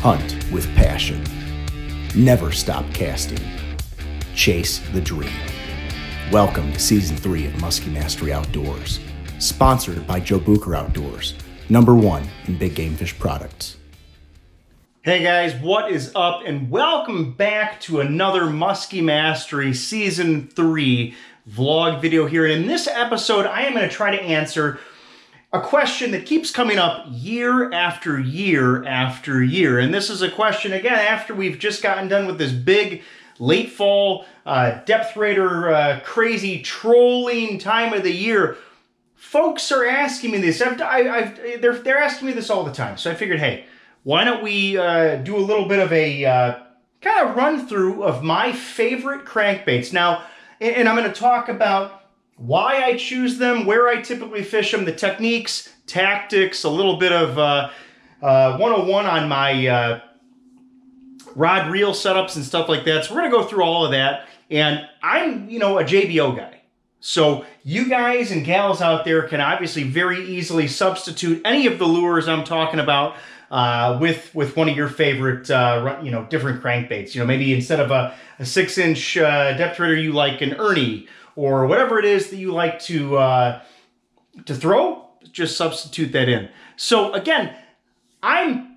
Hunt with passion. Never stop casting. Chase the dream. Welcome to Season 3 of Musky Mastery Outdoors, sponsored by Joe Bucher Outdoors, #1 in big game fish products. Hey guys, what is up? And welcome back to another Musky Mastery Season 3 vlog video here. And in this episode, I am going to try to answer a question that keeps coming up year after year after year. And this is a question, again, after we've just gotten done with this big late fall DepthRaider crazy trolling time of the year. Folks are asking me this. They're asking me this all the time. So I figured, hey, why don't we do a little bit of a kind of run through of my favorite crankbaits. Now, and I'm going to talk about why I choose them, where I typically fish them, the techniques, tactics, a little bit of 101 on my rod reel setups and stuff like that. So we're going to go through all of that. And I'm, a JBO guy. So you guys and gals out there can obviously very easily substitute any of the lures I'm talking about with one of your favorite, different crankbaits. Maybe instead of a 6-inch DepthRaider, you like an Ernie, or whatever it is that you like to throw, just substitute that in. So again, I'm,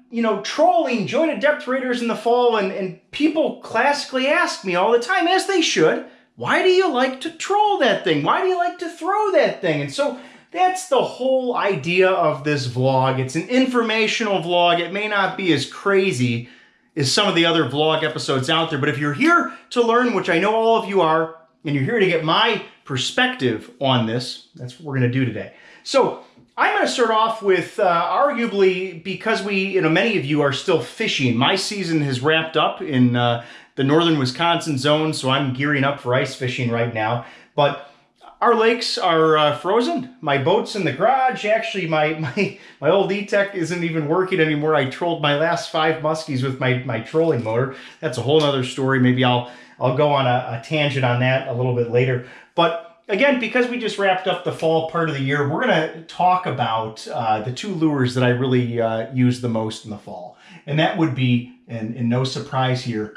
trolling jointed DepthRaiders in the fall, and people classically ask me all the time, as they should, why do you like to troll that thing? Why do you like to throw that thing? And so that's the whole idea of this vlog. It's an informational vlog. It may not be as crazy as some of the other vlog episodes out there, but if you're here to learn, which I know all of you are, and you're here to get my perspective on this, that's what we're going to do today. So I'm going to start off with arguably, because many of you are still fishing. My season has wrapped up in the northern Wisconsin zone, so I'm gearing up for ice fishing right now. But our lakes are frozen. My boat's in the garage. Actually, my old E-Tech isn't even working anymore. I trolled my last 5 muskies with my trolling motor. That's a whole other story. Maybe I'll go on a tangent on that a little bit later. But again, because we just wrapped up the fall part of the year, we're going to talk about the 2 lures that I really use the most in the fall. And that would be, and no surprise here,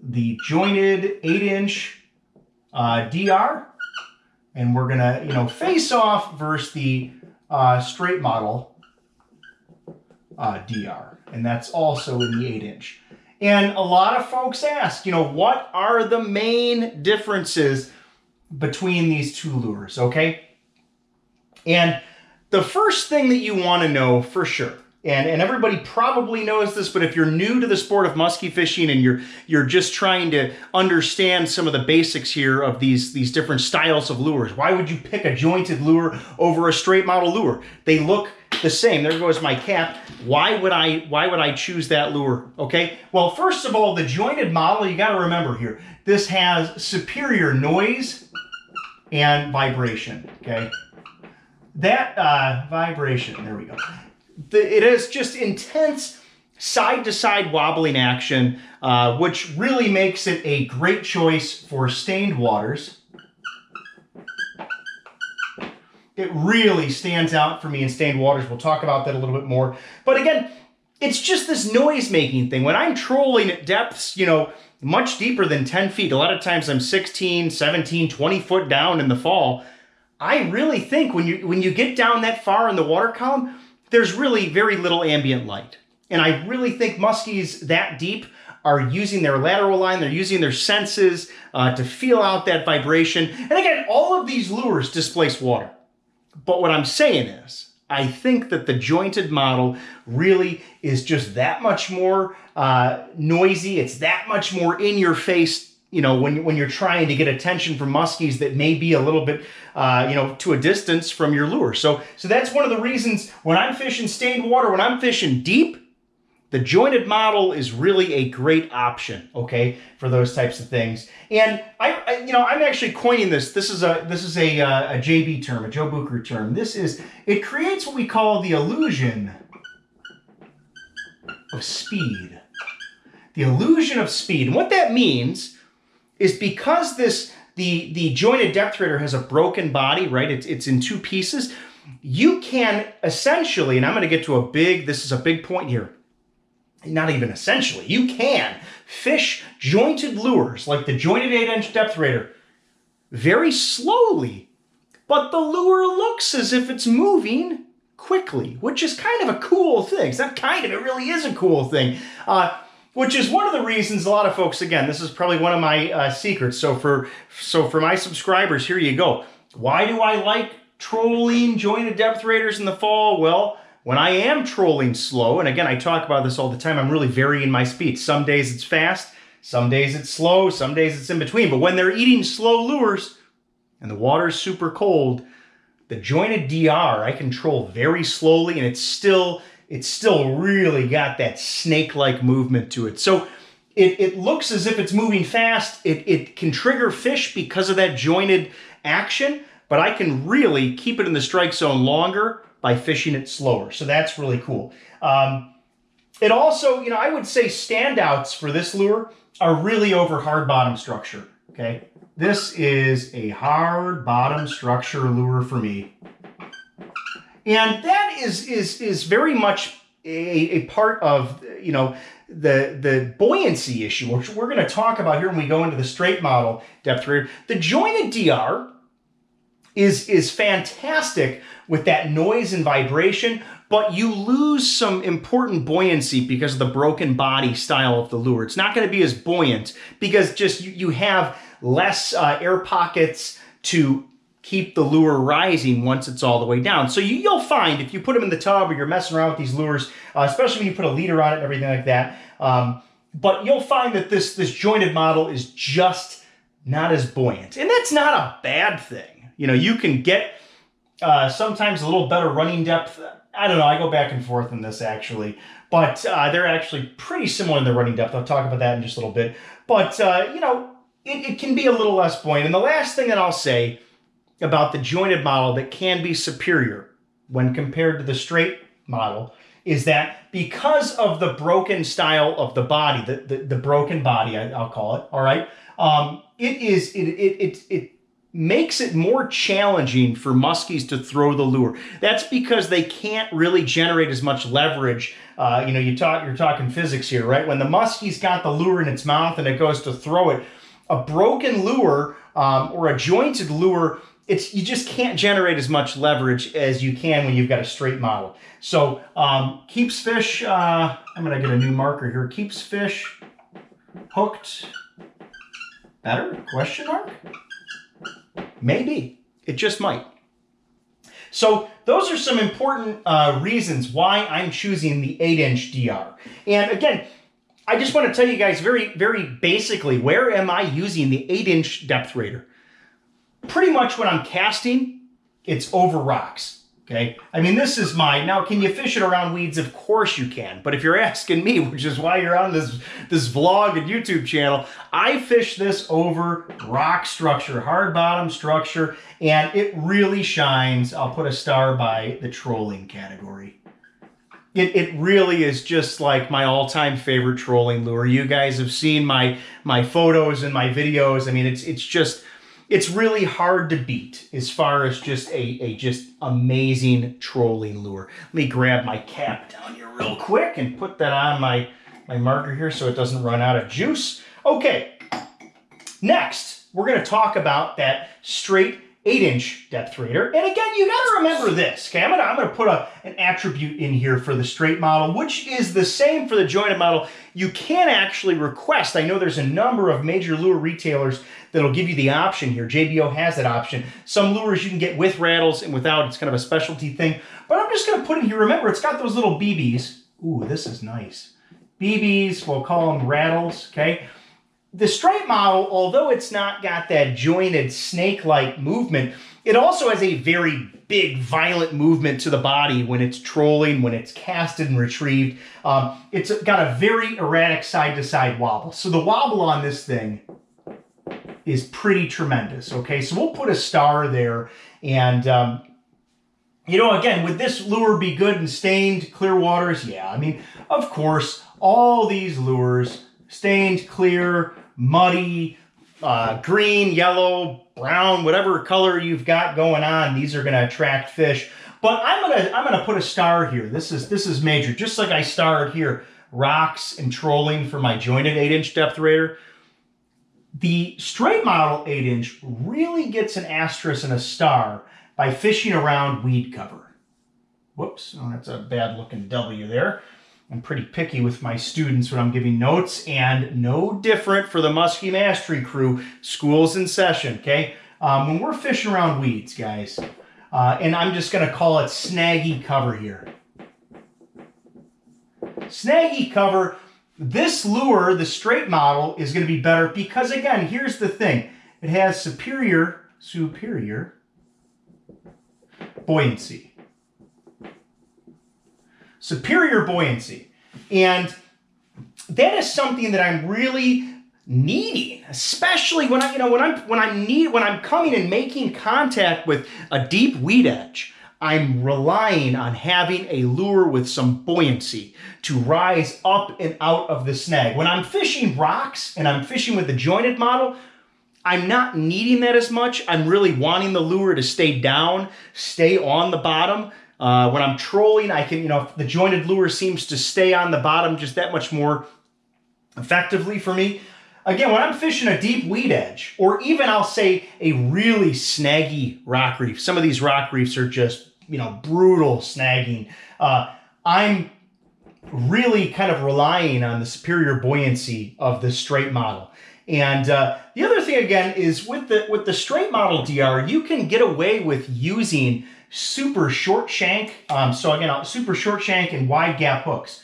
the jointed 8-inch DR. And we're going to, face off versus the straight model DR. And that's also in the 8-inch. And a lot of folks ask, what are the main differences between these 2 lures, okay? And the first thing that you want to know for sure, and everybody probably knows this, but if you're new to the sport of musky fishing and you're just trying to understand some of the basics here of these different styles of lures, why would you pick a jointed lure over a straight model lure? They look the same. There goes my cap. Why would I choose that lure? Okay. Well, first of all, the jointed model, you got to remember here, this has superior noise and vibration. Okay. That vibration, there we go. It is just intense side-to-side wobbling action, which really makes it a great choice for stained waters. It really stands out for me in stained waters. We'll talk about that a little bit more. But again, it's just this noise-making thing. When I'm trolling at depths, much deeper than 10 feet, a lot of times I'm 16, 17, 20 foot down in the fall. I really think when you get down that far in the water column, there's really very little ambient light. And I really think muskies that deep are using their lateral line, they're using their senses to feel out that vibration. And again, all of these lures displace water. But what I'm saying is, I think that the jointed model really is just that much more noisy. It's that much more in your face, when you're trying to get attention from muskies that may be a little bit, to a distance from your lure. So that's one of the reasons when I'm fishing stained water, when I'm fishing deep, the jointed model is really a great option, okay, for those types of things. And I'm actually coining this. This is a JB term, a Joe Bucher term. It creates what we call the illusion of speed. The illusion of speed. And what that means is because the jointed DepthRaider has a broken body, right? It's in 2 pieces. You can essentially, and I'm going to get to this is a big point here. not even essentially, you can fish jointed lures like the jointed 8-inch DepthRaider very slowly, but the lure looks as if it's moving quickly, which is kind of a cool thing. It's not kind of, it really is a cool thing. Which is one of the reasons a lot of folks, again, this is probably one of my secrets. So for my subscribers, here you go. Why do I like trolling jointed DepthRaiders in the fall? Well, when I am trolling slow, and again, I talk about this all the time, I'm really varying my speed. Some days it's fast, some days it's slow, some days it's in between. But when they're eating slow lures and the water's super cold, the jointed DR I control very slowly, and it's still really got that snake-like movement to it. So it looks as if it's moving fast. It can trigger fish because of that jointed action, but I can really keep it in the strike zone longer by fishing it slower. So that's really cool. It also, I would say standouts for this lure are really over hard bottom structure, okay? This is a hard bottom structure lure for me. And that is very much a part of, the buoyancy issue, which we're going to talk about here when we go into the straight model DepthRaider. The jointed DR is fantastic with that noise and vibration, but you lose some important buoyancy because of the broken body style of the lure. It's not going to be as buoyant because just you have less air pockets to keep the lure rising once it's all the way down. So you'll find if you put them in the tub or you're messing around with these lures, especially when you put a leader on it and everything like that, but you'll find that this jointed model is just not as buoyant. And that's not a bad thing. You can get sometimes a little better running depth. I don't know, I go back and forth on this actually, but they're actually pretty similar in their running depth. I'll talk about that in just a little bit. But, it can be a little less buoyant. And the last thing that I'll say about the jointed model that can be superior when compared to the straight model is that because of the broken style of the body, the broken body, I'll call it, all right, it makes it more challenging for muskies to throw the lure. That's because they can't really generate as much leverage. You're talking physics here, right? When the muskie's got the lure in its mouth and it goes to throw it, a broken lure or a jointed lure, you just can't generate as much leverage as you can when you've got a straight model. So keeps fish, I'm gonna get a new marker here, keeps fish hooked better, question mark? Maybe, it just might. So those are some important reasons why I'm choosing the 8-inch DR. And again, I just want to tell you guys very, very basically, where am I using the 8-inch DepthRaider? Pretty much when I'm casting, it's over rocks, okay? I mean, this is now can you fish it around weeds? Of course you can. But if you're asking me, which is why you're on this vlog and YouTube channel, I fish this over rock structure, hard bottom structure, and it really shines. I'll put a star by the trolling category. It really is just like my all-time favorite trolling lure. You guys have seen my photos and my videos. I mean, it's really hard to beat as far as just a amazing trolling lure. Let me grab my cap down here real quick and put that on my marker here so it doesn't run out of juice. Okay, next we're going to talk about that straight 8-inch DepthRaider. And again, you got to remember this, okay? I'm going to put an attribute in here for the straight model, which is the same for the jointed model. You can actually request, I know there's a number of major lure retailers that'll give you the option here. JBO has that option. Some lures you can get with rattles and without. It's kind of a specialty thing. But I'm just going to put in here, remember, it's got those little BBs. Ooh, this is nice. BBs, we'll call them rattles, okay? The straight model, although it's not got that jointed snake-like movement, it also has a very big, violent movement to the body when it's trolling, when it's casted and retrieved. It's got a very erratic side-to-side wobble. So the wobble on this thing is pretty tremendous, okay? So we'll put a star there. And, again, would this lure be good in stained, clear waters? Yeah, I mean, of course, all these lures, stained, clear, muddy, green, yellow, brown, whatever color you've got going on, these are going to attract fish. But I'm gonna put a star here. This is major, just like I starred here rocks and trolling for my jointed 8-inch DepthRaider. The straight model 8-inch really gets an asterisk and a star by fishing around weed cover. Whoops, oh, that's a bad looking W there. I'm pretty picky with my students when I'm giving notes, and no different for the Musky Mastery crew. School's in session, okay? When we're fishing around weeds, guys, and I'm just gonna call it snaggy cover here. Snaggy cover, this lure, the straight model, is gonna be better because, again, here's the thing. It has superior buoyancy. Superior buoyancy. And that is something that I'm really needing, especially when I'm coming and making contact with a deep weed edge. I'm relying on having a lure with some buoyancy to rise up and out of the snag. When I'm fishing rocks and I'm fishing with the jointed model, I'm not needing that as much. I'm really wanting the lure to stay down, stay on the bottom. When I'm trolling, I can, if the jointed lure seems to stay on the bottom just that much more effectively for me. Again, when I'm fishing a deep weed edge, or even I'll say a really snaggy rock reef, some of these rock reefs are just, brutal snagging. I'm really kind of relying on the superior buoyancy of the straight model. And the other thing, again, is with the straight model DR, you can get away with using super short shank. So again, super short shank and wide gap hooks.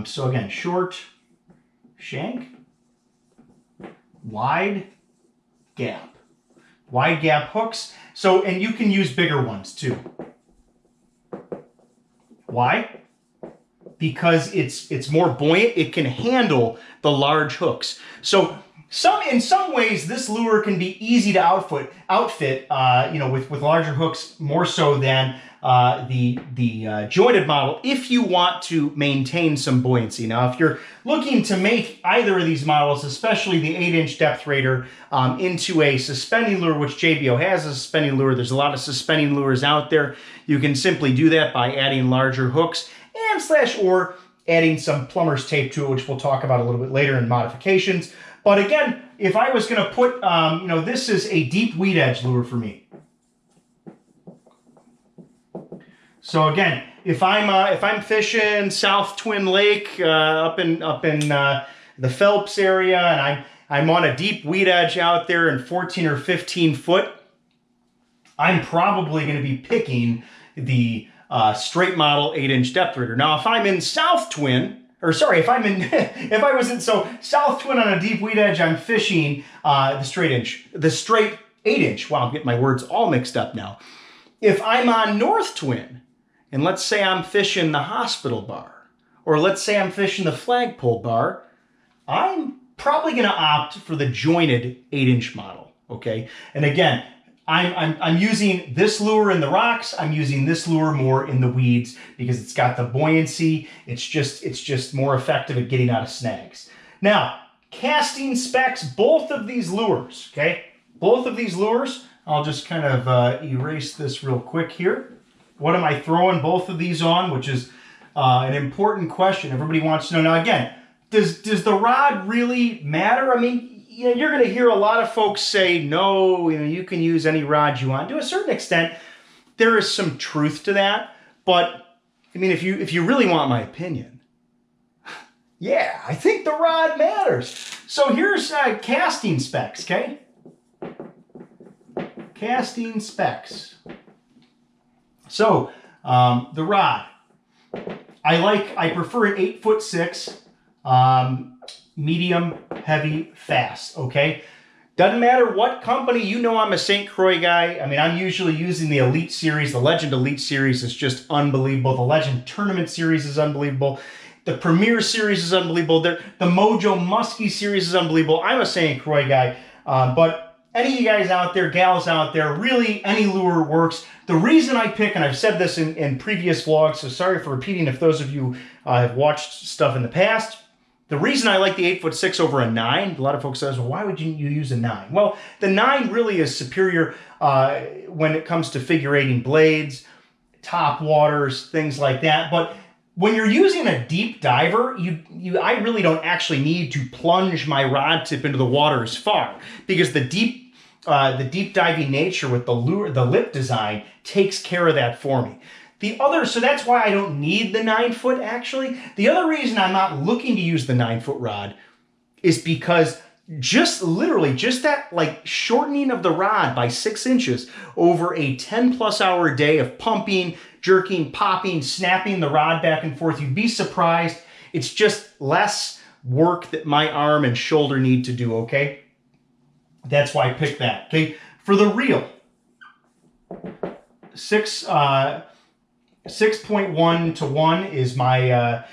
So again, short shank, wide gap hooks. So, and you can use bigger ones too. Why? Because it's more buoyant. It can handle the large hooks. So in some ways, this lure can be easy to outfit, with larger hooks, more so than the jointed model, if you want to maintain some buoyancy. Now, if you're looking to make either of these models, especially the 8-inch DepthRaider, into a suspending lure, which JBO has a suspending lure, there's a lot of suspending lures out there. You can simply do that by adding larger hooks or adding some plumber's tape to it, which we'll talk about a little bit later in modifications. But again, if I was going to put, this is a deep weed edge lure for me. So again, if I'm fishing South Twin Lake up in the Phelps area, and I'm on a deep weed edge out there in 14 or 15 foot, I'm probably going to be picking the straight model 8-inch DepthRaider. Now, if I'm in South Twin, South Twin on a deep weed edge, I'm fishing the straight 8-inch. Wow, I'm getting my words all mixed up now. If I'm on North Twin, and let's say I'm fishing the hospital bar, or let's say I'm fishing the flagpole bar, I'm probably going to opt for the jointed 8-inch model, okay? And again, I'm using this lure in the rocks. I'm using this lure more in the weeds because it's got the buoyancy. It's just more effective at getting out of snags. Now, casting specs, both of these lures, okay? Both of these lures, I'll just kind of erase this real quick here. What am I throwing both of these on? Which is an important question. Everybody wants to know. Now, again, does the rod really matter? I mean, you're going to hear a lot of folks say, no, you can use any rod you want. To a certain extent, there is some truth to that. But, I mean, if you really want my opinion, yeah, I think the rod matters. So here's casting specs, okay? Casting specs. So, the rod. I prefer an 8'6", medium, heavy, fast, okay? Doesn't matter what company, I'm a St. Croix guy. I mean, I'm usually using the Elite Series. The Legend Elite Series is just unbelievable. The Legend Tournament Series is unbelievable. The Premier Series is unbelievable. The Mojo Musky Series is unbelievable. I'm a St. Croix guy, but any of you guys out there, gals out there, really any lure works. The reason I pick, and I've said this in previous vlogs, so sorry for repeating if those of you have watched stuff in the past, the reason I like the 8'6" over a 9, a lot of folks says, well, why would you use a 9? Well, the 9 really is superior when it comes to figure eighting blades, top waters, things like that. But When you're using a deep diver, I really don't actually need to plunge my rod tip into the water as far, because the deep diving nature with the lip design takes care of that for me. So that's why I don't need the 9-foot actually. The other reason I'm not looking to use the 9-foot rod is because just that like shortening of the rod by 6 inches over a 10+ hour day of pumping, jerking, popping, snapping the rod back and forth, you'd be surprised. It's just less work that my arm and shoulder need to do, okay? That's why I picked that, okay? For the reel, 6.1 to 1 is my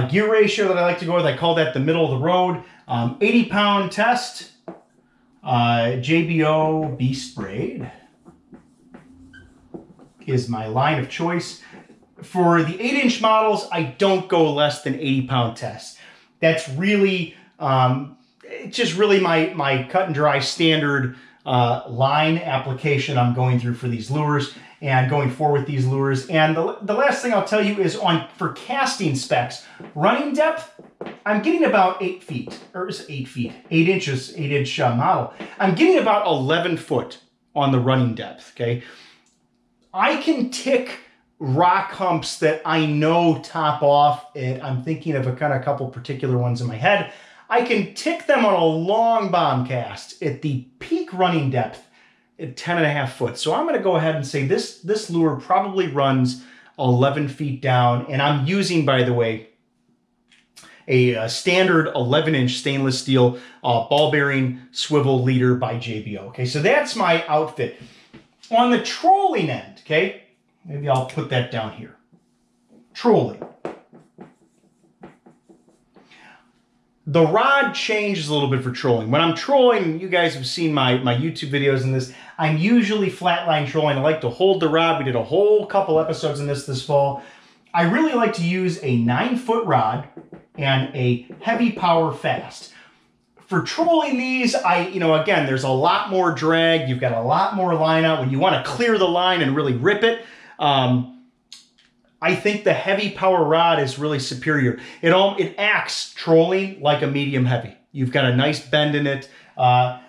gear ratio that I like to go with. I call that the middle of the road. 80-pound test, JBO Beast Braid is my line of choice. For the 8-inch models, I don't go less than 80-pound test. That's really, it's just really my cut and dry standard line application I'm going through for these lures and going forward with these lures. And the last thing I'll tell you is for casting specs, running depth, I'm getting about 8 feet, or 8 feet, 8 inches, 8-inch model. I'm getting about 11 foot on the running depth, okay? I can tick rock humps that I know top off. I'm thinking of a couple particular ones in my head. I can tick them on a long bomb cast at the peak running depth at 10.5 foot. So I'm going to go ahead and say this lure probably runs 11 feet down. And I'm using, by the way, a standard 11-inch stainless steel ball bearing swivel leader by JBO. Okay, so that's my outfit. On the trolling end, okay, maybe I'll put that down here. Trolling. The rod changes a little bit for trolling. When I'm trolling, you guys have seen my YouTube videos in this, I'm usually flatline trolling. I like to hold the rod. We did a whole couple episodes in this fall. I really like to use a 9-foot rod and a heavy power fast. For trolling these, again, there's a lot more drag. You've got a lot more line out. When you want to clear the line and really rip it, I think the heavy power rod is really superior. It acts trolling like a medium heavy. You've got a nice bend in it.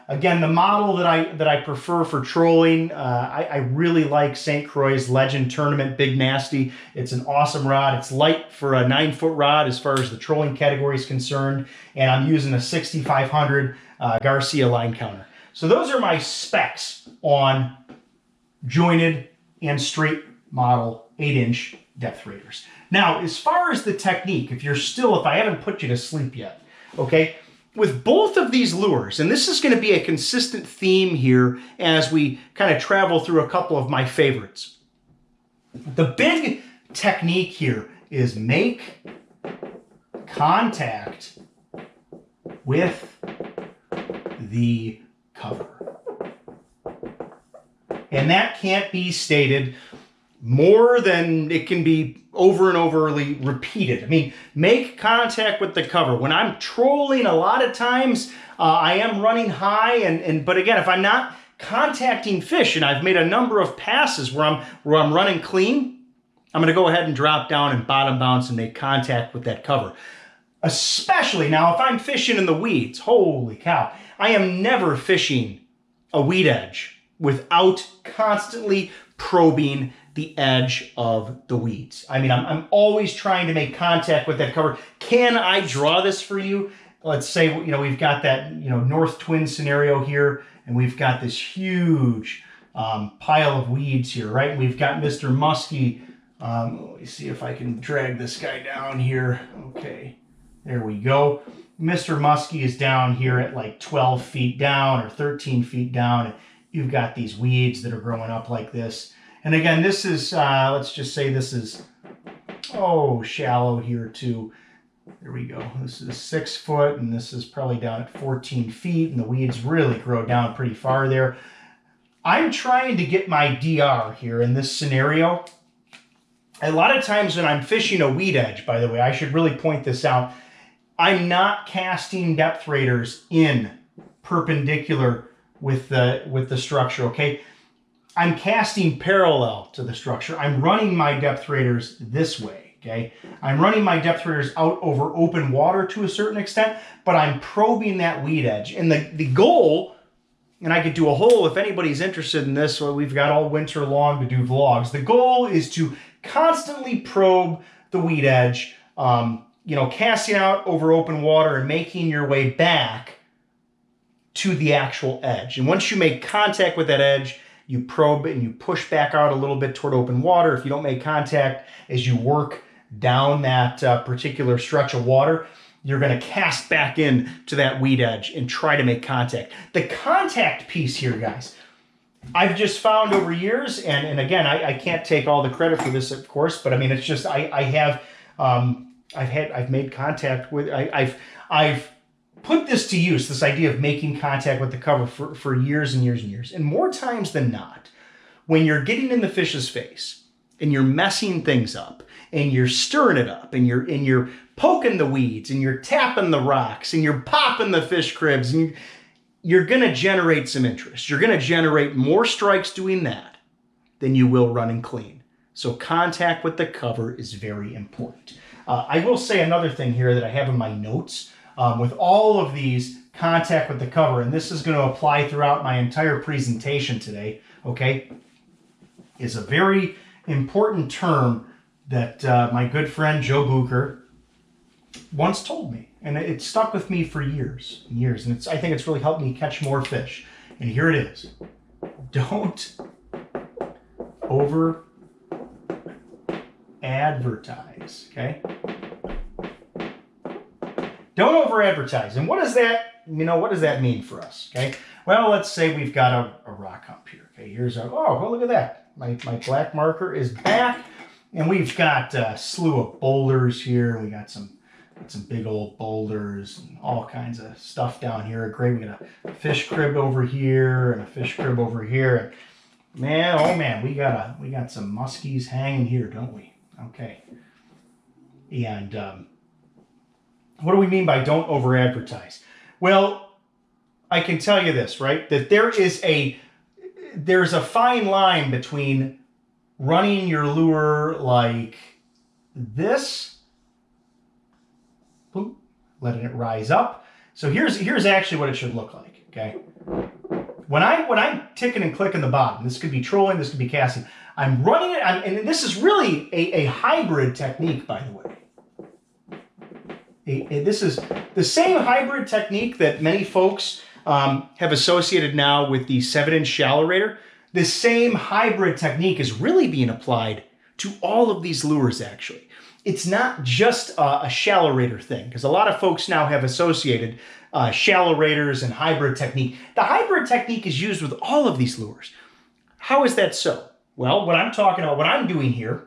Again, the model that I prefer for trolling, I really like St. Croix's Legend Tournament Big Nasty. It's an awesome rod. It's light for a 9-foot rod as far as the trolling category is concerned. And I'm using a 6500 Garcia line counter. So those are my specs on jointed and straight model 8-inch DepthRaiders. Now, as far as the technique, if I haven't put you to sleep yet, okay? With both of these lures, and this is going to be a consistent theme here as we kind of travel through a couple of my favorites. The big technique here is make contact with the cover. And that can't be stated more than it can be over and overly repeated. I mean, make contact with the cover. When I'm trolling, a lot of times I am running high, but again, if I'm not contacting fish and I've made a number of passes where I'm running clean, I'm going to go ahead and drop down and bottom bounce and make contact with that cover. Especially now, if I'm fishing in the weeds, holy cow, I am never fishing a weed edge without constantly probing the edge of the weeds. I mean, I'm always trying to make contact with that cover. Can I draw this for you? Let's say, we've got that, North Twin scenario here, and we've got this huge pile of weeds here, right? We've got Mr. Musky. Let me see if I can drag this guy down here. Okay, there we go. Mr. Musky is down here at like 12 feet down or 13 feet down. You've got these weeds that are growing up like this. And again, this is, let's just say this is, shallow here too. There we go. This is 6 foot, and this is probably down at 14 feet, and the weeds really grow down pretty far there. I'm trying to get my DR here in this scenario. A lot of times when I'm fishing a weed edge, by the way, I should really point this out, I'm not casting DepthRaiders in perpendicular with the structure, okay? I'm casting parallel to the structure. I'm running my DepthRaiders this way, okay? I'm running my DepthRaiders out over open water to a certain extent, but I'm probing that weed edge. And the goal, and I could do a whole, if anybody's interested in this, so we've got all winter long to do vlogs. The goal is to constantly probe the weed edge, you know, casting out over open water and making your way back to the actual edge. And once you make contact with that edge, you probe it and you push back out a little bit toward open water. If you don't make contact as you work down that particular stretch of water, you're going to cast back in to that weed edge and try to make contact. The contact piece here, guys, I've just found over years, and again, I can't take all the credit for this, of course, but I mean, it's just I've made contact with, I've put this to use, this idea of making contact with the cover for years and years and years. And more times than not, when you're getting in the fish's face and you're messing things up and you're stirring it up and you're poking the weeds and you're tapping the rocks and you're popping the fish cribs, and you're going to generate some interest. You're going to generate more strikes doing that than you will running clean. So contact with the cover is very important. I will say another thing here that I have in my notes. With all of these, contact with the cover, and this is going to apply throughout my entire presentation today, okay, is a very important term that my good friend Joe Bucher once told me, and it stuck with me for years and years, and I think it's really helped me catch more fish. And here it is. Don't over advertise, okay? Don't over advertise. And what does that, you know, what does that mean for us, okay? Well, let's say we've got a rock hump here, okay? Here's our, oh, well, look at that. My black marker is back, and we've got a slew of boulders here. We got some big old boulders and all kinds of stuff down here. Great, we got a fish crib over here and a fish crib over here. Man, oh man, we got some muskies hanging here, don't we? Okay. And what do we mean by don't over advertise? Well, I can tell you this, right? That there's a fine line between running your lure like this, boom, letting it rise up. So here's actually what it should look like, okay? When I'm ticking and clicking the bottom, this could be trolling, this could be casting, I'm running it, and this is really a hybrid technique, by the way. This is the same hybrid technique that many folks have associated now with the 7-inch ShallowRaider. The same hybrid technique is really being applied to all of these lures, actually. It's not just a ShallowRaider thing, because a lot of folks now have associated ShallowRaiders and hybrid technique. The hybrid technique is used with all of these lures. How is that so? Well, what I'm talking about, what I'm doing here,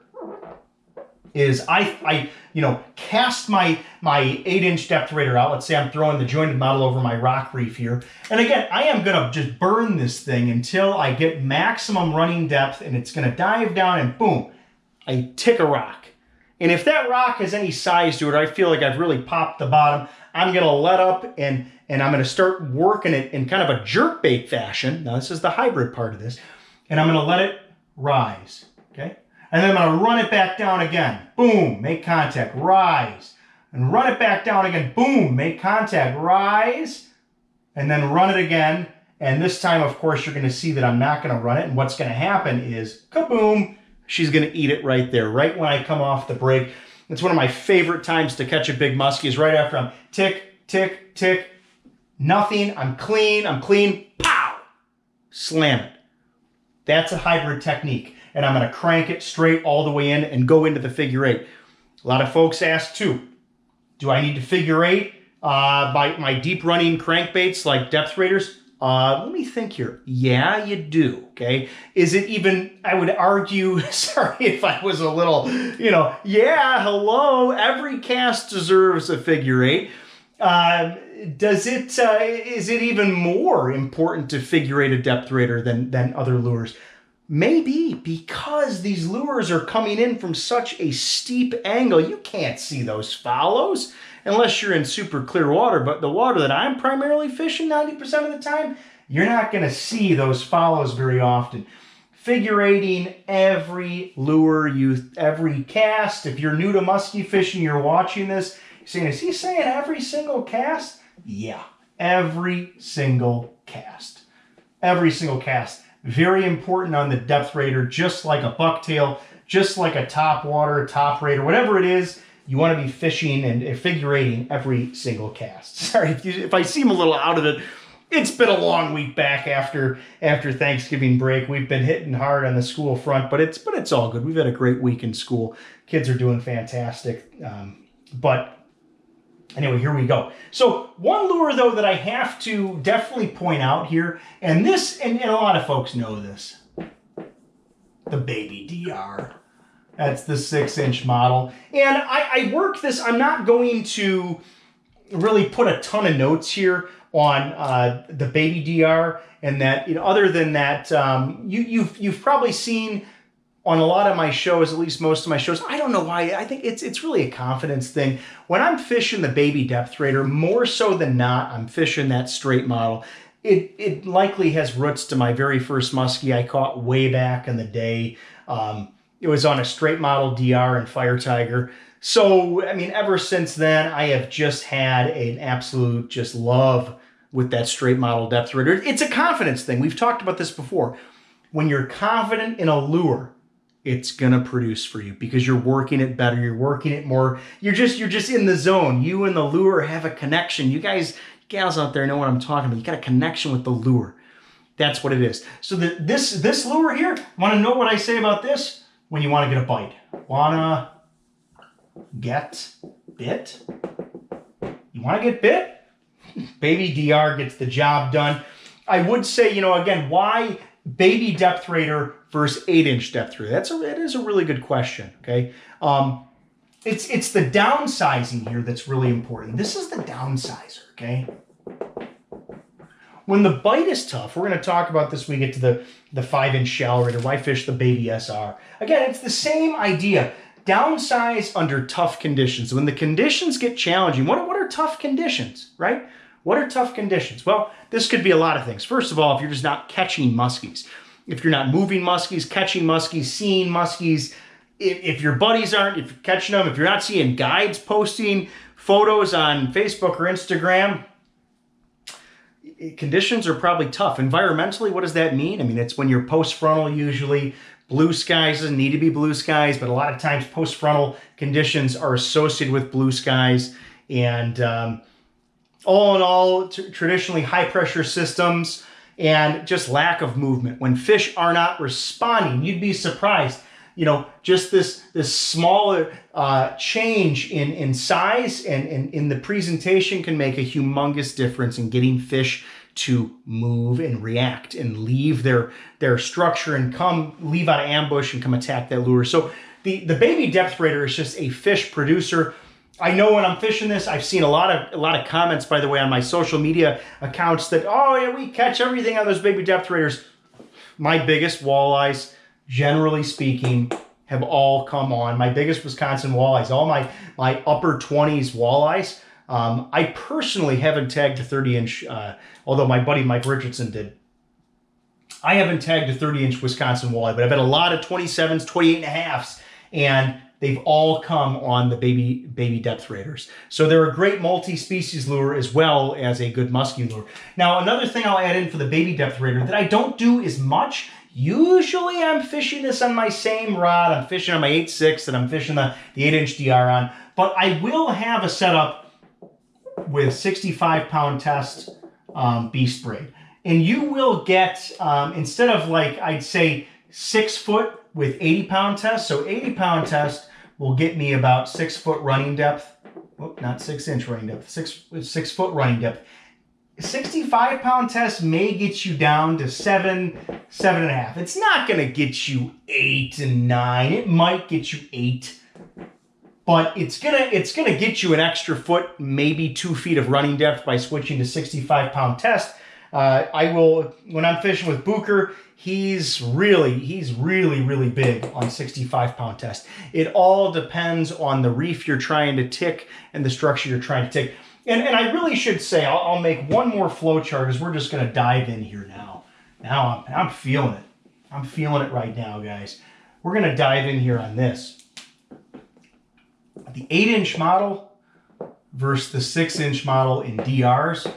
is I cast my 8-inch DepthRaider out. Let's say I'm throwing the jointed model over my rock reef here. And again, I am gonna just burn this thing until I get maximum running depth, and it's gonna dive down and boom, I tick a rock. And if that rock has any size to it, I feel like I've really popped the bottom, I'm gonna let up and I'm gonna start working it in kind of a jerkbait fashion. Now this is the hybrid part of this. And I'm gonna let it rise, okay? And then I'm going to run it back down again. Boom, make contact, rise. And run it back down again. Boom, make contact, rise. And then run it again. And this time, of course, you're going to see that I'm not going to run it. And what's going to happen is, kaboom, she's going to eat it right there, right when I come off the break. It's one of my favorite times to catch a big muskie is right after I'm tick, tick, tick, nothing, I'm clean, pow, slam it. That's a hybrid technique. And I'm going to crank it straight all the way in and go into the figure 8. A lot of folks ask too, do I need to figure 8 by my deep running crankbaits like DepthRaiders? Let me think here. Yeah, you do, okay? Is it even, I would argue, sorry if I was a little, yeah, hello, every cast deserves a figure 8. Is it even more important to figure 8 a DepthRaider than other lures? Maybe, because these lures are coming in from such a steep angle. You can't see those follows unless you're in super clear water. But the water that I'm primarily fishing 90% of the time, you're not going to see those follows very often. figure eighting every lure, every cast. If you're new to musky fishing, you're watching this, you're saying, is he saying every single cast? Yeah, every single cast. Every single cast. Very important on the DepthRaider, just like a bucktail, just like a top water, top raider, whatever it is, you want to be fishing and figure eighting every single cast. Sorry if I seem a little out of it. It's been a long week back after Thanksgiving break. We've been hitting hard on the school front, but it's all good. We've had a great week in school. Kids are doing fantastic. But anyway, here we go. So one lure, though, that I have to definitely point out here, and this, and a lot of folks know this, the Baby DR. That's the 6-inch model. And I work this, I'm not going to really put a ton of notes here on the Baby DR, and that, you know, other than that, you've probably seen on a lot of my shows, at least most of my shows. I don't know why. I think it's really a confidence thing. When I'm fishing the Baby DepthRaider, more so than not, I'm fishing that straight model. It likely has roots to my very first muskie I caught way back in the day. It was on a straight model DR and Fire Tiger. So, I mean, ever since then, I have just had an absolute just love with that straight model DepthRaider. It's a confidence thing. We've talked about this before. When you're confident in a lure, it's going to produce for you because you're working it better. You're working it more. You're just in the zone. You and the lure have a connection. You guys, gals out there know what I'm talking about. You got a connection with the lure. That's what it is. So this lure here, want to know what I say about this? When you want to get a bite. Wanna get bit? You want to get bit? Baby DR gets the job done. I would say, you know, again, why Baby DepthRaider versus 8-inch DepthRaider? That is a really good question, okay? It's the downsizing here that's really important. This is the downsizer, okay? When the bite is tough, we're going to talk about this when we get to the 5-inch ShallowRaider, why fish the Baby SR. Again, it's the same idea. Downsize under tough conditions. When the conditions get challenging, what are tough conditions, right? What are tough conditions? Well, this could be a lot of things. First of all, if you're just not catching muskies, if you're not moving muskies, catching muskies, seeing muskies, if your buddies aren't, if you're catching them, if you're not seeing guides posting photos on Facebook or Instagram, conditions are probably tough. Environmentally, what does that mean? I mean, it's when you're post-frontal usually. Blue skies doesn't need to be blue skies, but a lot of times post-frontal conditions are associated with blue skies. And all in all, traditionally high-pressure systems and just lack of movement. When fish are not responding, you'd be surprised. You know, just this small change in size and in the presentation can make a humongous difference in getting fish to move and react and leave their structure and leave out of ambush and come attack that lure. So the Baby DepthRaider is just a fish producer. I know when I'm fishing this, I've seen a lot of comments, by the way, on my social media accounts that, oh yeah, we catch everything on those Baby DepthRaiders. My biggest walleyes, generally speaking, have all come on. My biggest Wisconsin walleyes, all my upper 20s walleyes. I personally haven't tagged a 30-inch, although my buddy Mike Richardson did. I haven't tagged a 30-inch Wisconsin walleye, but I've had a lot of 27s, 28.5s, and they've all come on the Baby DepthRaiders. So they're a great multi-species lure as well as a good musky lure. Now, another thing I'll add in for the Baby DepthRaider that I don't do as much. Usually I'm fishing this on my same rod. I'm fishing on my 8.6 that I'm fishing the 8-inch DR on. But I will have a setup with 65-pound test beast braid. And you will get, instead of like, I'd say 6 foot with 80-pound test. So 80-pound test will get me about 6 foot running depth. Oh, not 6-inch running depth, 6 foot running depth. 65-pound test may get you down to 7, 7.5. It's not going to get you 8 and 9. It might get you 8. But it's gonna get you an extra foot, maybe 2 feet of running depth by switching to 65-pound test. I will, when I'm fishing with Booker, he's really big on 65-pound test. It all depends on the reef you're trying to tick and the structure you're trying to tick. And I really should say, I'll make one more flow chart as we're just gonna dive in here now. Now I'm feeling it. I'm feeling it right now, guys. We're going to dive in here on this. The 8-inch model versus the 6-inch model in DRs.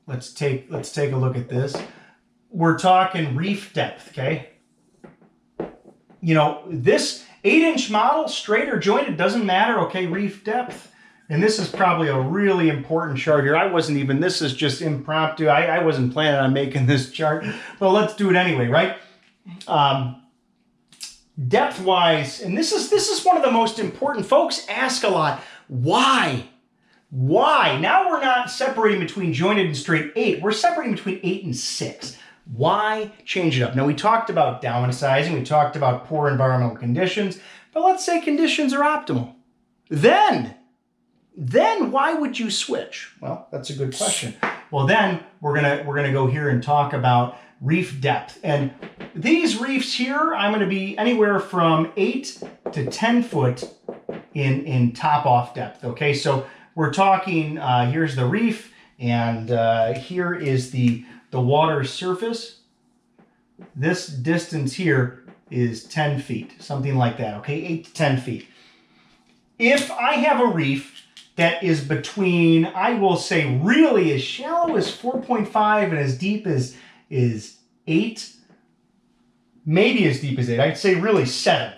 Let's take a look at this. We're talking reef depth, okay? You know, this 8-inch model, straight or jointed, doesn't matter, okay? Reef depth. And this is probably a really important chart here. This is just impromptu. I wasn't planning on making this chart, but let's do it anyway, right? Depth-wise, and this is one of the most important. Folks ask a lot, why? Why? Now we're not separating between jointed and straight 8. We're separating between 8 and 6. Why change it up? Now, we talked about downsizing. We talked about poor environmental conditions. But let's say conditions are optimal. Then why would you switch? Well, that's a good question. Well, then we're gonna go here and talk about reef depth. And these reefs here, I'm going to be anywhere from 8 to 10 foot in top off depth. Okay, so we're talking, here's the reef, and here is the water surface. This distance here is 10 feet, something like that, okay, 8 to 10 feet. If I have a reef that is between, I will say, really as shallow as 4.5 and as deep as 8, maybe as deep as 8, I'd say really 7.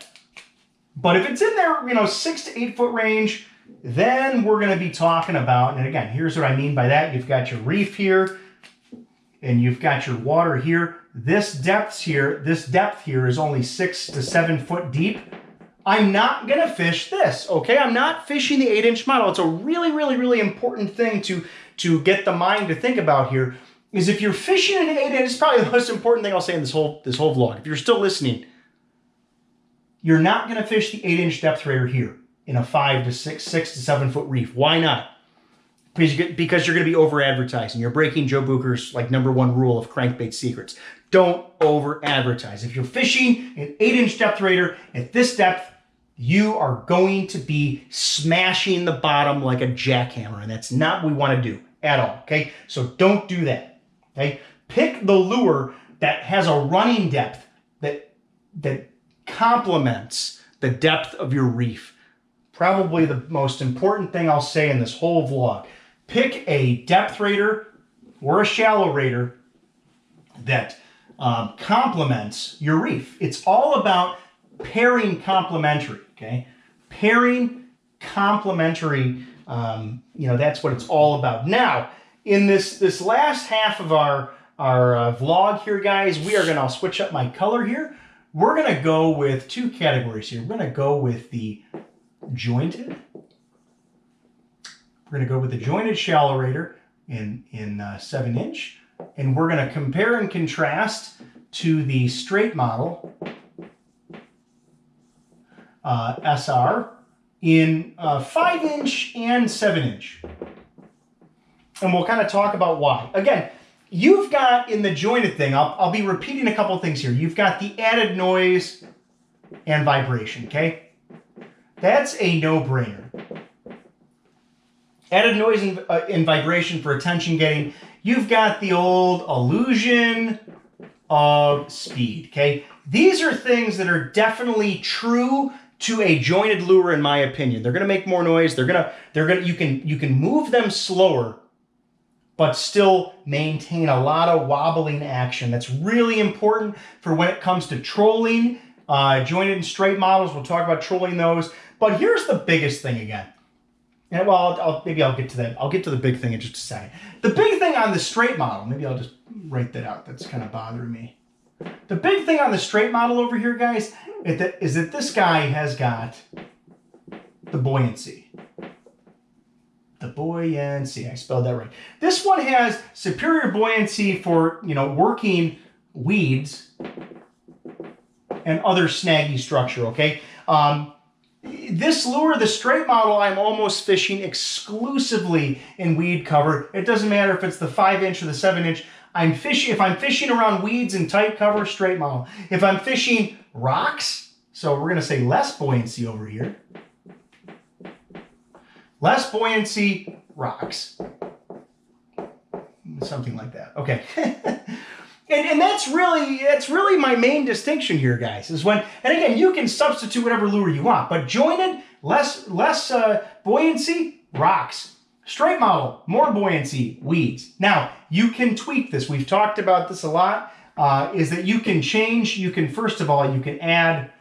But if it's in there, 6 to 8 foot range, then we're going to be talking about, and again, here's what I mean by that. You've got your reef here, and you've got your water here. This depth here is only 6 to 7 foot deep. I'm not going to fish this, okay? I'm not fishing the 8-inch model. It's a really, really, really important thing to get the mind to think about here, is if you're fishing an 8-inch, it's probably the most important thing I'll say in this whole vlog. If you're still listening, you're not going to fish the 8-inch DepthRaider here in a 5 to 6 to 7 foot reef. Why not? Because you're going to be over-advertising. You're breaking Joe Bucher's #1 rule of crankbait secrets. Don't over-advertise. If you're fishing an 8-inch DepthRaider at this depth, you are going to be smashing the bottom like a jackhammer, and that's not what we want to do at all, okay? So don't do that, okay? Pick the lure that has a running depth that complements the depth of your reef. Probably the most important thing I'll say in this whole vlog. Pick a DepthRaider or a ShallowRaider that complements your reef. It's all about pairing complementary, okay? Pairing complementary, that's what it's all about. Now, in this last half of our vlog here, guys, I'll switch up my color here. We're going to go with 2 categories here. We're going to go with the jointed. We're going to go with the jointed ShallowRaider in 7-inch. And we're going to compare and contrast to the straight model SR in 5-inch and 7-inch. And we'll kind of talk about why. Again, you've got in the jointed thing, I'll be repeating a couple things here. You've got the added noise and vibration, okay? That's a no-brainer. Added noise and vibration for attention getting. You've got the old illusion of speed, okay? These are things that are definitely true to a jointed lure, in my opinion. They're going to make more noise. You can move them slower, but still maintain a lot of wobbling action. That's really important for when it comes to trolling. Jointed and straight models, we'll talk about trolling those. But here's the biggest thing again. And well, maybe I'll get to that. I'll get to the big thing in just a second. The big thing on the straight model, maybe I'll just write that out. That's kind of bothering me. The big thing on the straight model over here, guys, is that this guy has got the buoyancy. The buoyancy, I spelled that right. This one has superior buoyancy for, working weeds and other snaggy structure, okay? This lure, the straight model, I'm almost fishing exclusively in weed cover. It doesn't matter if it's the 5-inch or the 7-inch. If I'm fishing around weeds and tight cover, straight model. If I'm fishing rocks, so we're gonna say less buoyancy over here. Less buoyancy, rocks. Something like that, okay. And that's really my main distinction here, guys, is when, and again, you can substitute whatever lure you want, but jointed, less buoyancy, rocks. Straight model, more buoyancy, weeds. Now, you can tweak this. We've talked about this a lot, is that you can change, first of all, you can add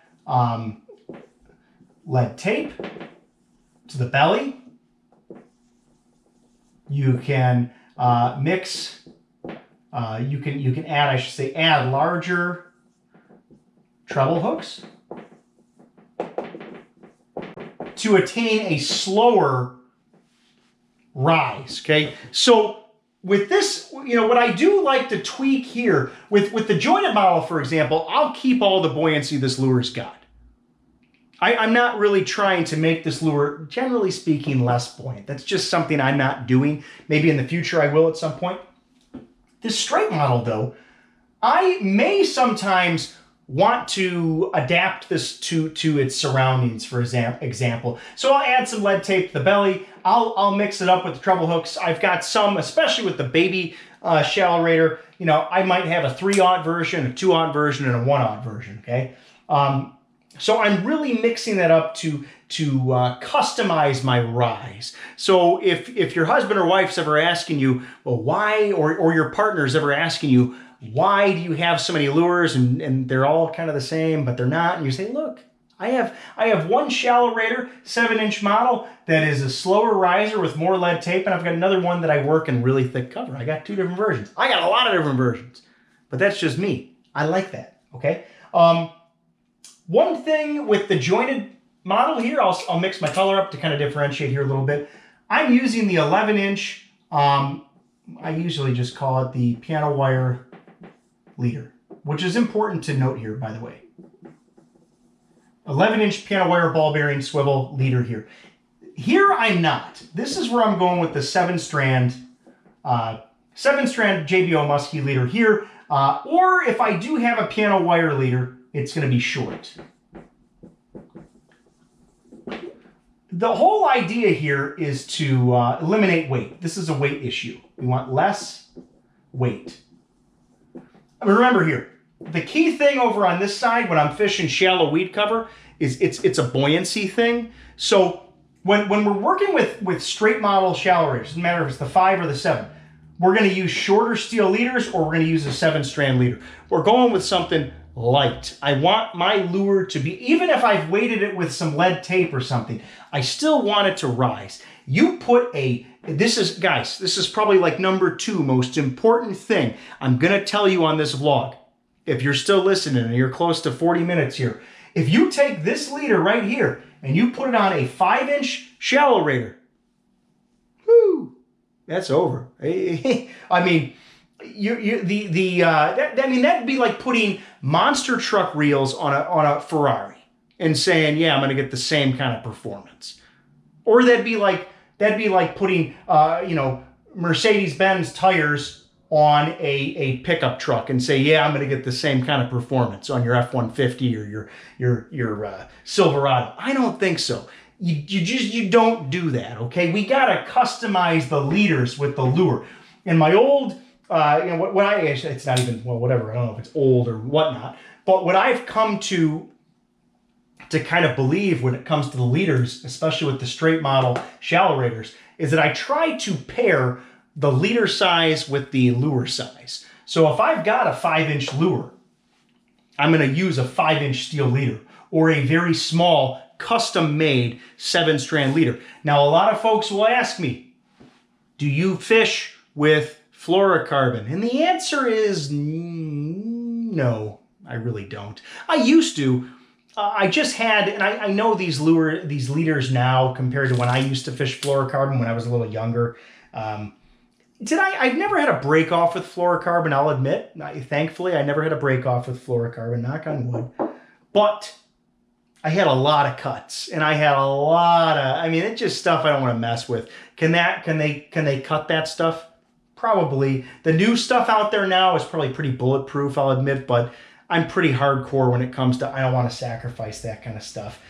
lead tape to the belly. You can mix, you can add larger treble hooks to attain a slower rise, okay? So with this, what I do like to tweak here, with the jointed model, for example, I'll keep all the buoyancy this lure's got. I'm not really trying to make this lure, generally speaking, less buoyant. That's just something I'm not doing. Maybe in the future I will at some point. This straight model, though, I may sometimes want to adapt this to its surroundings, for example. So I'll add some lead tape to the belly. I'll mix it up with the treble hooks. I've got some, especially with the baby ShallowRaider, I might have a 3/0 version, a 2/0 version, and a 1/0 version, okay? So I'm really mixing that up to customize my rise. So if your husband or wife's ever asking you, well, why, or your partner's ever asking you, why do you have so many lures and they're all kind of the same, but they're not, and you say, look, I have one ShallowRaider 7-inch model that is a slower riser with more lead tape, and I've got another one that I work in really thick cover. I got 2 different versions. I got a lot of different versions, but that's just me. I like that, okay? One thing with the jointed model here, I'll mix my color up to kind of differentiate here a little bit. I'm using the 11-inch, I usually just call it the piano wire leader, which is important to note here, by the way. 11-inch piano wire ball bearing swivel leader here. Here I'm not. This is where I'm going with the 7-strand JBO Musky leader here. Or if I do have a piano wire leader, it's going to be short. The whole idea here is to eliminate weight. This is a weight issue. We want less weight. Remember here, the key thing over on this side when I'm fishing shallow weed cover is it's a buoyancy thing. So when we're working with straight model ShallowRaiders, doesn't matter if it's the 5 or the 7, we're going to use shorter steel leaders or we're going to use a 7-strand leader. We're going with something light. I want my lure to be, even if I've weighted it with some lead tape or something, I still want it to rise. You put this is probably like number 2 most important thing I'm going to tell you on this vlog. If you're still listening and you're close to 40 minutes here, if you take this leader right here and you put it on a 5-inch ShallowRaider, whoo, that's over. I mean, that'd be like putting monster truck reels on a Ferrari and saying, yeah, I'm going to get the same kind of performance. Or that'd be like putting Mercedes-Benz tires on a pickup truck and say, yeah, I'm going to get the same kind of performance on your F-150 or your Silverado. I don't think so. You don't do that, okay? We got to customize the leaders with the lure. In my old, it's not even, well, whatever, I don't know if it's old or whatnot, but what I've come to kind of believe when it comes to the leaders, especially with the straight model ShallowRaiders, is that I try to pair the leader size with the lure size. So if I've got a 5-inch lure, I'm going to use a 5-inch steel leader or a very small custom-made 7-strand leader. Now, a lot of folks will ask me, do you fish with fluorocarbon? And the answer is no, I really don't. I used to. I just had, and I know these leaders now compared to when I used to fish fluorocarbon when I was a little younger. I've never had a break off with fluorocarbon, I'll admit. Thankfully, I never had a break off with fluorocarbon, knock on wood. But I had a lot of cuts, and I had a lot of, it's just stuff I don't want to mess with. Can they cut that stuff? Probably. The new stuff out there now is probably pretty bulletproof, I'll admit, but I'm pretty hardcore when it comes to, I don't want to sacrifice that kind of stuff.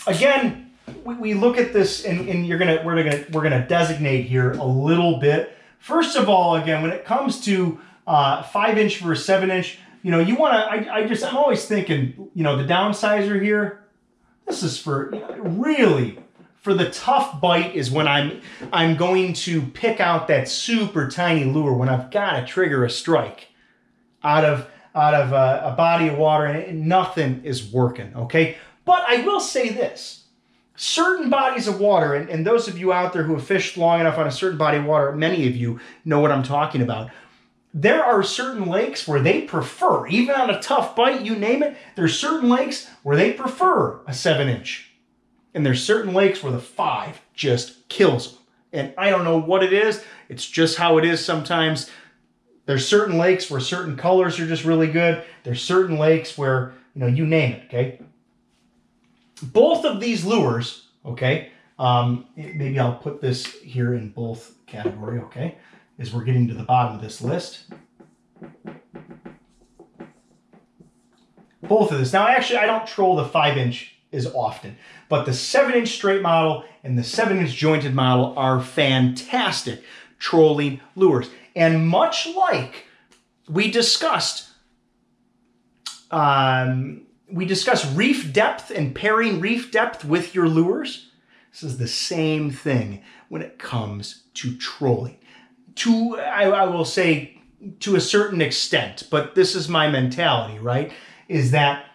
Again, we look at this, and we're gonna designate here a little bit. First of all, again, when it comes to 5-inch versus 7-inch. You know, you want to, I'm always thinking, you know, the downsizer here, this is for, you know, really, for the tough bite is when I'm going to pick out that super tiny lure when I've got to trigger a strike out of a body of water and nothing is working, okay? But I will say this, certain bodies of water, and those of you out there who have fished long enough on a certain body of water, many of you know what I'm talking about. There are certain lakes where they prefer, even on a tough bite, you name it, there's certain lakes where they prefer a 7-inch. And there's certain lakes where the 5 just kills them. And I don't know what it is. It's just how it is sometimes. There's certain lakes where certain colors are just really good. There's certain lakes where, you know, you name it, okay? Both of these lures, okay, maybe I'll put this here in both category, okay, as we're getting to the bottom of this list. Both of this. Now, actually, I don't troll the 5-inch as often, but the 7-inch straight model and the 7-inch jointed model are fantastic trolling lures. And much like we discussed reef depth and pairing reef depth with your lures, this is the same thing when it comes to trolling. I will say to a certain extent, but this is my mentality, right? Is that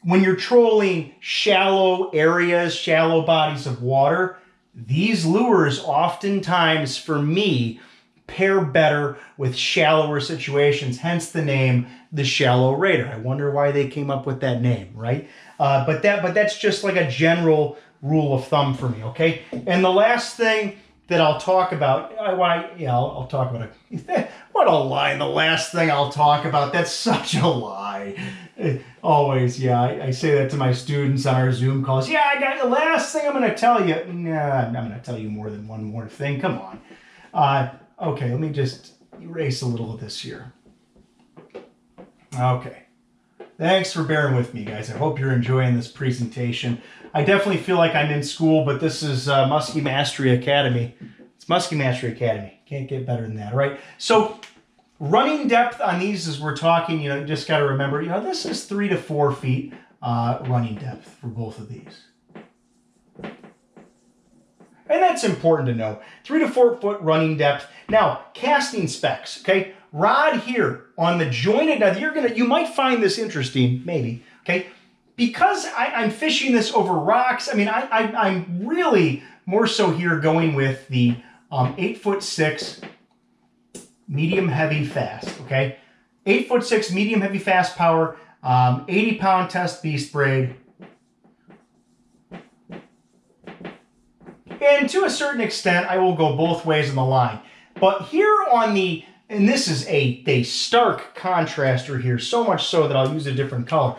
when you're trolling shallow areas, shallow bodies of water, these lures oftentimes, for me, pair better with shallower situations, hence the name, the ShallowRaider. I wonder why they came up with that name, right? But that's just like a general rule of thumb for me, okay? And the last thing that I'll talk about, I'll talk about it. What a lie, the last thing I'll talk about, that's such a lie. Always, yeah, I say that to my students on our Zoom calls. Yeah, I got the last thing I'm going to tell you. Nah, I'm going to tell you more than one more thing. Come on. Okay, let me just erase a little of this here. Okay. Thanks for bearing with me, guys. I hope you're enjoying this presentation. I definitely feel like I'm in school, but this is Musky Mastery Academy. It's Musky Mastery Academy. Can't get better than that, right? So running depth on these as we're talking, you just got to remember, this is 3 to 4 feet running depth for both of these. And that's important to know. 3 to 4 foot running depth. Now, casting specs, okay? Rod here on the jointed, now you might find this interesting, maybe, okay? Because I'm fishing this over rocks, I mean, I'm really more so here going with the 8'6" medium heavy fast, okay? 8'6" medium heavy fast power, 80-pound test beast braid. And to a certain extent, I will go both ways in the line. But here on the, and this is a stark contraster here, so much so that I'll use a different color.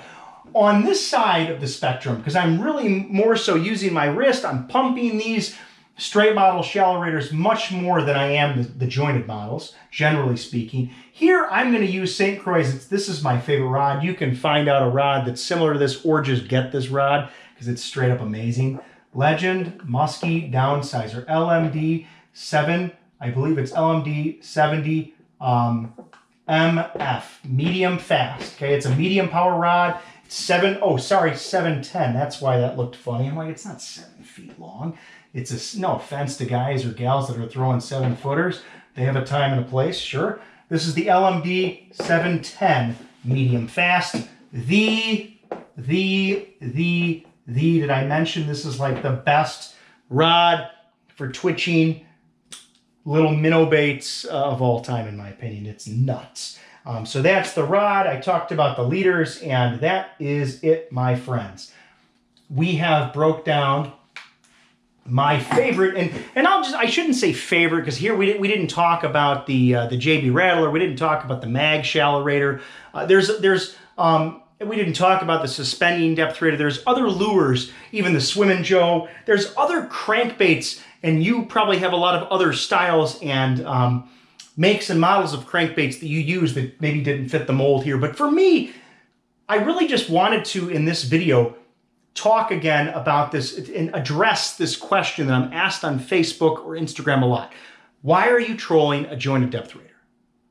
On this side of the spectrum, because I'm really more so using my wrist, I'm pumping these straight model ShallowRaiders much more than I am the jointed models, generally speaking. Here, I'm going to use St. Croix's. This is my favorite rod. You can find out a rod that's similar to this or just get this rod because it's straight up amazing. Legend Musky Downsizer, LMD 7, I believe it's LMD 70 MF, medium fast. Okay, it's a medium power rod. 710. That's why that looked funny. I'm like, it's not 7 feet long. It's no offense to guys or gals that are throwing 7-footers. They have a time and a place, sure. This is the LMD 710 medium fast. Did I mention this is like the best rod for twitching little minnow baits of all time, in my opinion. It's nuts. So that's the rod. I talked about the leaders, and that is it, my friends. We have broke down my favorite, and I shouldn't say favorite, because here we didn't talk about the JB Rattler. We didn't talk about the Mag ShallowRaider. We didn't talk about the suspending DepthRaider. There's other lures, even the Swimmin' Joe. There's other crankbaits, and you probably have a lot of other styles and makes and models of crankbaits that you use that maybe didn't fit the mold here. But for me, I really just wanted to, in this video, talk again about this and address this question that I'm asked on Facebook or Instagram a lot. Why are you trolling a jointed DepthRaider?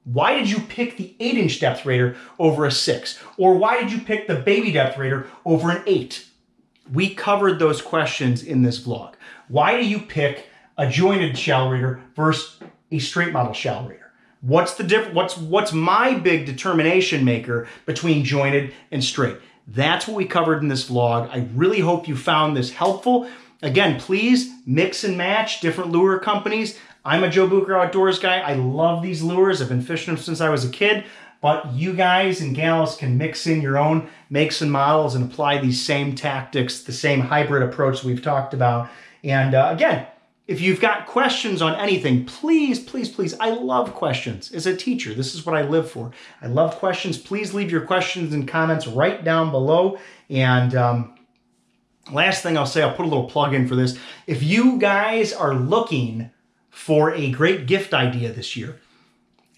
Why did you pick the 8-inch DepthRaider over a 6? Or why did you pick the baby DepthRaider over an 8? We covered those questions in this vlog. Why do you pick a jointed ShallowRaider versus a straight model ShallowRaider? What's the difference? What's my big determination maker between jointed and straight? That's what we covered in this vlog. I really hope you found this helpful. Again, please mix and match different lure companies. I'm a Joe Bucher Outdoors guy. I love these lures. I've been fishing them since I was a kid. But you guys and gals can mix in your own makes and models and apply these same tactics, the same hybrid approach we've talked about. And again, if you've got questions on anything, please, please, please, I love questions. As a teacher, this is what I live for. I love questions. Please leave your questions and comments right down below. And last thing I'll say, I'll put a little plug in for this. If you guys are looking for a great gift idea this year,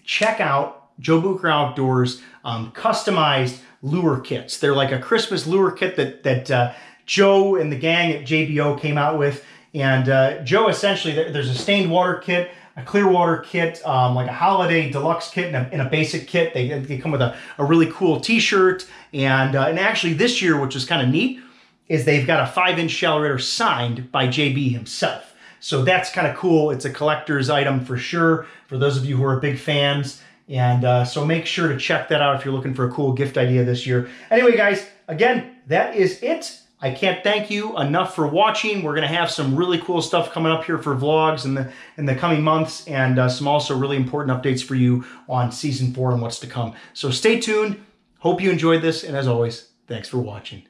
check out Joe Bucher Outdoors customized lure kits. They're like a Christmas lure kit that Joe and the gang at JBO came out with. And Joe, essentially, there's a stained water kit, a clear water kit, like a holiday deluxe kit, and a basic kit. They come with a really cool t-shirt. And actually this year, which is kind of neat, is they've got a 5-inch ShallowRaider signed by JB himself. So that's kind of cool. It's a collector's item for sure, for those of you who are big fans. And so make sure to check that out if you're looking for a cool gift idea this year. Anyway, guys, again, that is it. I can't thank you enough for watching. We're going to have some really cool stuff coming up here for vlogs in the coming months, and some also really important updates for you on season 4 and what's to come. So stay tuned. Hope you enjoyed this, and as always, thanks for watching.